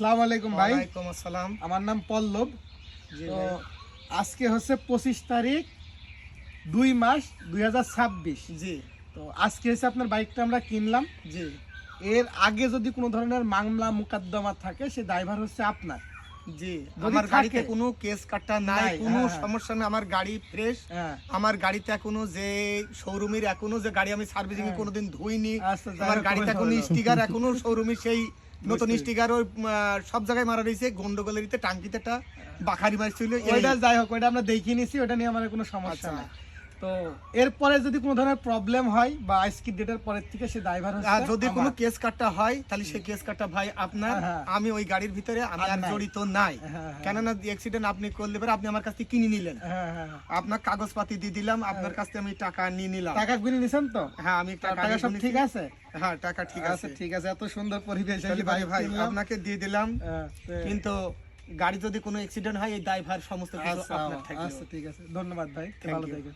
আসসালামু আলাইকুম ভাই। ওয়ালাইকুম আসসালাম। আমার নাম পল্লব। জি তো ভাই। আজকে হচ্ছে 25 তারিখ 2 মাস 2026। জি তো আজকে হচ্ছে আপনার বাইকটা আমরা কিনলাম। জি এর আগে যদি কোনো ধরনের মামলা মুকদ্দমা থাকে সে ড্রাইভার হচ্ছে আপনার। জি যদি আমার গাড়িতে থাকে- কোনো কেস কাটা নাই, নাই, কোনো হ্যাঁ, হ্যাঁ। সমস্যা নেই, আমার গাড়ি ফ্রেশ। হ্যাঁ আমার গাড়িতে এখনো যে শোরুমের এখনো যে গাড়ি আমি সার্ভিসিং হ্যাঁ। কোনোদিন ধুইনি। আচ্ছা, যাই আমার হোক, গাড়িতে হলো, এখনো হলো। স্টিকার এখনো শোরুমে সেই নতুন বুঝতে স্টিকার ওই সব জায়গায় মারা রয়েছে, গন্ডগোলেরিতে টাঙ্কিতে একটা বাখারি মারছিল। ওইটা যাই হোক, ওইটা আমরা দেখিয়ে নিছি, ওটা নিয়ে আমার কোনো সমস্যা আচ্ছা। নাই। তো এরপরে যদি কোনো ধরনের প্রবলেম হয় বা আজকে ডেটের পরের থেকে সে ড্রাইভার আর হচ্ছে যদি কোনো আমার। কেস কাটা হয় তাহলে সেই কেস কাটা ভাই আপনার। হ্যাঁ। আমি ওই গাড়ির ভিতরে আমি আর আর নাই। জড়িত নাই। হ্যাঁ। কেননা অ্যাক্সিডেন্ট আপনি করলে পরে আপনি আমার কাছ থেকে কিনে নিলেন, হ্যাঁ হ্যাঁ। আপনার কাগজপাতি দিয়ে দিলাম, আপনার কাছ থেকে আমি টাকা নিয়ে নিলাম। টাকা গুনে নিছেন তো? হ্যাঁ আমি টাকা আগে সব গুনেছি। ঠিক আছে? হ্যাঁ টাকা ঠিক আচ্ছা আছে। ঠিক আছে, এত সুন্দর পরিবেশ তাহলে ভাই আপনাকে দিয়ে দিলাম, কিন্তু কিন্তু গাড়ি যদি কোনো অ্যাক্সিডেন্ট হয় এই ড্রাইভার সমস্ত কিছু আপনার থাকবে। আচ্ছা ঠিক আছে, ধন্যবাদ ভাই, Thank ভালো you. থাকবেন।